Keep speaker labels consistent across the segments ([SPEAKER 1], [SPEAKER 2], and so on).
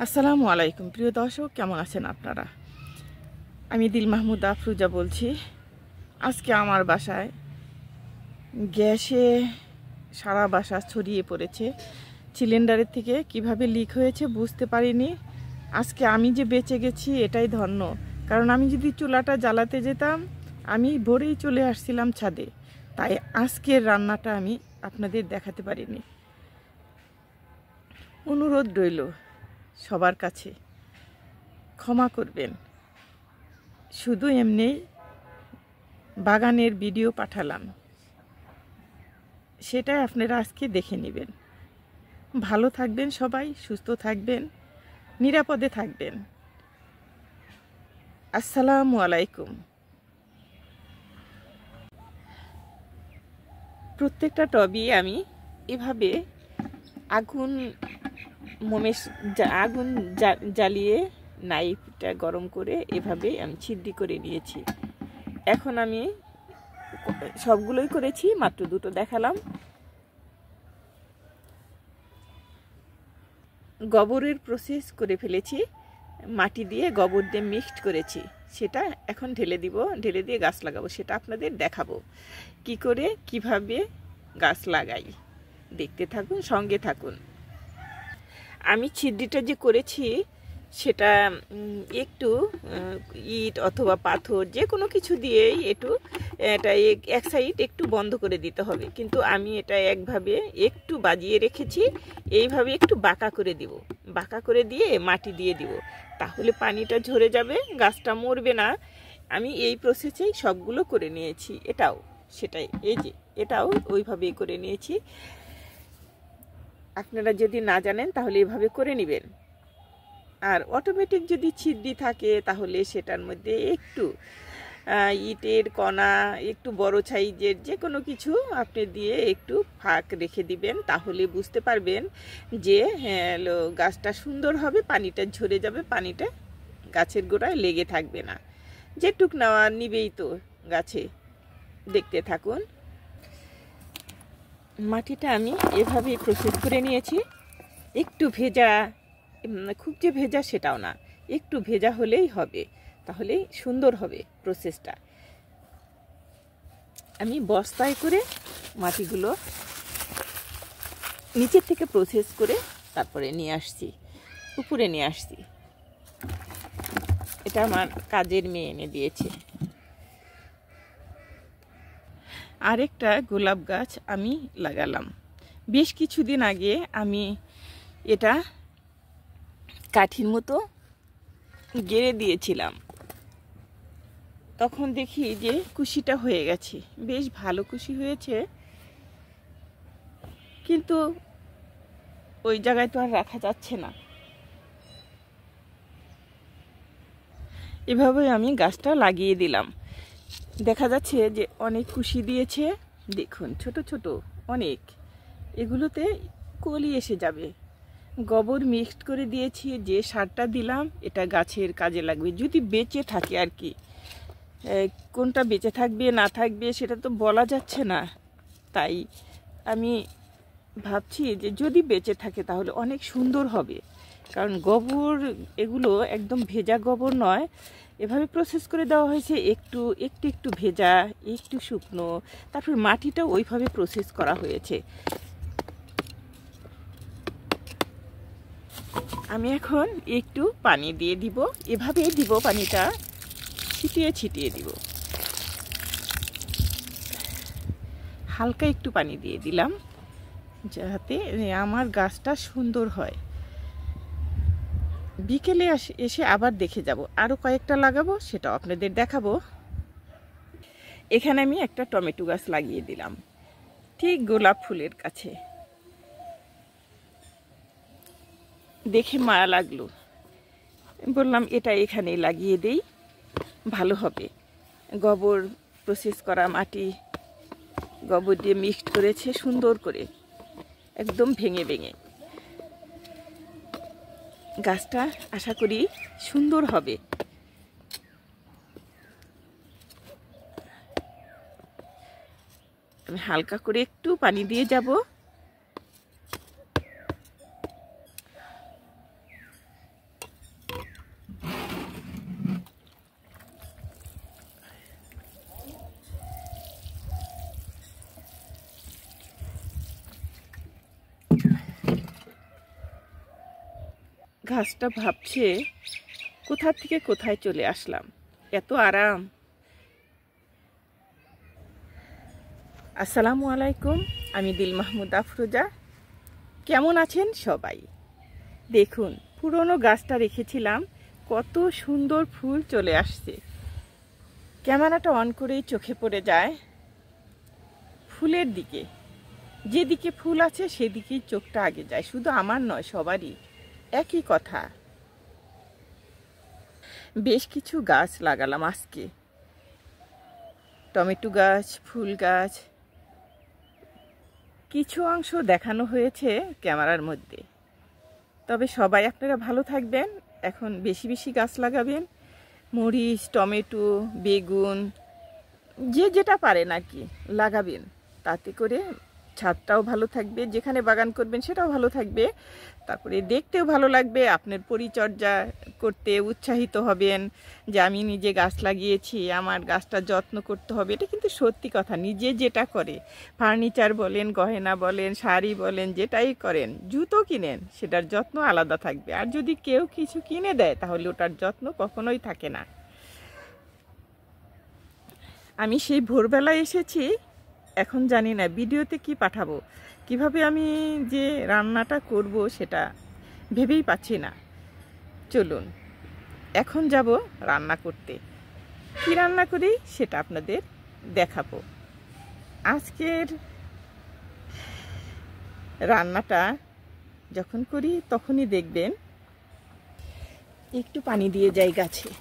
[SPEAKER 1] আসসালামু আলাইকুম প্রিয় দর্শক, কেমন আছেন আপনারা? আমি দিল মাহমুদা আফরুজা বলছি। আজকে আমার বাসায় গ্যাসে সারা বাসা ছড়িয়ে পড়েছে। সিলিন্ডারের থেকে কিভাবে লিক হয়েছে বুঝতে পারিনি। আজকে আমি যে বেঁচে গেছি এটাই ধন্য, কারণ আমি যদি চুলাটা জ্বালাতে যেতাম আমি ভোরেই চলে আসছিলাম ছাদে। তাই আজকের রান্নাটা আমি আপনাদের দেখাতে পারিনি। অনুরোধ রইল সবার কাছে, ক্ষমা করবেন। শুধু এমনি বাগানের ভিডিও পাঠালাম, সেটাই আপনারা আজকে দেখে নেবেন। ভালো থাকবেন, সবাই সুস্থ থাকবেন, নিরাপদে থাকবেন। আসসালামু আলাইকুম। প্রত্যেকটা টবই আমি এভাবে আগুন জ্বালিয়ে নাইফটা গরম করে এভাবে আমি ছিদ্রি করে নিয়েছি। এখন আমি সবগুলোই করেছি, মাত্র দুটো দেখালাম। গোবরের প্রসেস করে ফেলেছি, মাটি দিয়ে গোবর দিয়ে মিক্সড করেছি, সেটা এখন ঢেলে দিব। ঢেলে দিয়ে গাছ লাগাবো, সেটা আপনাদের দেখাবো কি করে কিভাবে গাছ লাগাই। দেখতে থাকুন, সঙ্গে থাকুন। আমি ছিদ্রিটা যে করেছি সেটা একটু ইট অথবা পাথর যে কোনো কিছু দিয়েই এটা এক সাইড একটু বন্ধ করে দিতে হবে, কিন্তু আমি এটা একভাবে একটু বাজিয়ে রেখেছি। এইভাবে একটু বাঁকা করে দিব, বাঁকা করে দিয়ে মাটি দিয়ে দিব, তাহলে পানিটা ঝরে যাবে, গাছটা মরবে না। আমি এই প্রসেসেই সবগুলো করে নিয়েছি। এটাও সেটাই, এই যে এটাও ওইভাবেই করে নিয়েছি। আপনারা যদি না জানেন তাহলে এভাবে করে নেবেন। আর অটোমেটিক যদি ছিদ্রি থাকে তাহলে সেটার মধ্যে একটু ইটের কণা, একটু বড় সাইজের যে কোনো কিছু আপনি দিয়ে একটু ফাঁক রেখে দিবেন, তাহলে বুঝতে পারবেন যে হ্যাঁ গাছটা সুন্দর হবে, পানিটা ঝরে যাবে, পানিটা গাছের গোড়ায় লেগে থাকবে না। যেটুক নেওয়া নিবেই তো গাছে। দেখতে থাকুন। মাটিটা আমি এভাবেই প্রসেস করে নিয়েছি। একটু ভেজা, খুব যে ভেজা সেটাও না, একটু ভেজা হলেই হবে, তাহলেই সুন্দর হবে প্রসেসটা। আমি বস্তায় করে মাটিগুলো নিচের থেকে প্রসেস করে তারপরে নিয়ে আসছি, উপরে নিয়ে আসছি। এটা আমার কাজের মেয়ে এনে দিয়েছে। আরেকটা গোলাপ গাছ আমি লাগালাম বেশ কিছুদিন আগে। আমি এটা কাঠির মতো গেড়ে দিয়েছিলাম, তখন দেখি যে কুশিটা হয়ে গেছে, বেশ ভালো কুশি হয়েছে, কিন্তু ওই জায়গায় তো আর রাখা যাচ্ছে না। এভাবে আমি গাছটা লাগিয়ে দিলাম। দেখা যাচ্ছে যে অনেক কুশি দিয়েছে, দেখুন ছোট ছোট অনেক। এগুলোতে কলি এসে যাবে। গোবর মিক্সড করে দিয়েছি, যে সারটা দিলাম এটা গাছের কাজে লাগবে যদি বেঁচে থাকে আর কি। কোনটা বেঁচে থাকবে না থাকবে সেটা তো বলা যাচ্ছে না, তাই আমি ভাবছি যে যদি বেঁচে থাকে তাহলে অনেক সুন্দর হবে। কারণ গোবর এগুলো একদম ভেজা গোবর নয়, এভাবে প্রসেস করে দেওয়া হয়েছে, একটু একটু একটু ভেজা, একটু শুকনো, তারপর মাটিটাও ওইভাবে প্রসেস করা হয়েছে। আমি এখন একটু পানি দিয়ে দিব, এভাবেই দিব, পানিটা ছিটিয়ে ছিটিয়ে দিব। হালকা একটু পানি দিয়ে দিলাম যাতে আমার গাছটা সুন্দর হয়। বিকেলে এসে আবার দেখে যাব, আরও কয়েকটা লাগাবো, সেটাও আপনাদের দেখাবো। এখানে আমি একটা টমেটো গাছ লাগিয়ে দিলাম ঠিক গোলাপ ফুলের কাছে। দেখে মায়া লাগলো, বললাম এটা এখানেই লাগিয়ে দেই, ভালো হবে। গোবর প্রসেস করা মাটি, গোবর দিয়ে মিক্সড করেছে সুন্দর করে, একদম ভেঙে ভেঙে। গাছটা আশা করি সুন্দর হবে। আমি হালকা করে একটু পানি দিয়ে যাব। ঘাসটা ভাবছে কোথা থেকে কোথায় চলে আসলাম, এত আরাম। আসসালামু আলাইকুম, আমি দিল মাহমুদ আফরোজা। কেমন আছেন সবাই? দেখুন, পুরনো গাছটা রেখেছিলাম, কত সুন্দর ফুল চলে আসছে। ক্যামেরাটা অন করেই চোখে পড়ে যায় ফুলের দিকে। যেদিকে ফুল আছে সেদিকেই চোখটা আগে যায়। শুধু আমার নয়, সবারই একই কথা। বেশ কিছু গাছ লাগালাম আজকে, টমেটো গাছ, ফুল গাছ। কিছু অংশ দেখানো হয়েছে ক্যামেরার মধ্যে। তবে সবাই আপনারা ভালো থাকবেন। এখন বেশি বেশি গাছ লাগাবেন, মরিচ, টমেটো, বেগুন, যে যেটা পারেন আর কি লাগাবেন। তাতে করে ছাদটাও ভালো থাকবে, যেখানে বাগান করবেন সেটাও ভালো থাকবে। তারপরে দেখতেও ভালো লাগবে, আপনার পরিচর্যা করতে উৎসাহিত হবেন যে আমি নিজে গাছ লাগিয়েছি, আমার গাছটার যত্ন করতে হবে। এটা কিন্তু সত্যি কথা। নিজে যেটা করে, ফার্নিচার বলেন, গয়না বলেন, শাড়ি বলেন, যেটাই করেন, জুতো কিনেন, সেটার যত্ন আলাদা থাকবে। আর যদি কেউ কিছু কিনে দেয় তাহলে ওটার যত্ন কখনোই থাকে না। আমি সেই ভোরবেলায় এসেছি, এখন জানি না ভিডিওতে কি পাঠাবো, কিভাবে আমি যে রান্নাটা করব সেটা ভেবেই পাচ্ছি না। চলুন এখন যাব রান্না করতে। কি রান্না করি সেটা আপনাদের দেখাবো। আজকের রান্নাটা যখন করি তখনই দেখবেন একটু পানি দিয়ে যাই গাছে।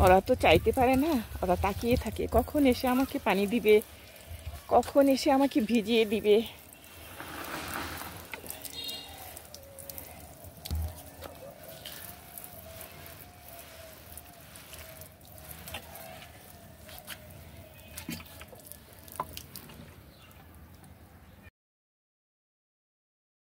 [SPEAKER 1] ওরা তো চাইতে পারে না, ওরা তাকিয়ে থাকে কখন এসে আমাকে পানি দিবে, কখন এসে আমাকে ভিজিয়ে দিবে।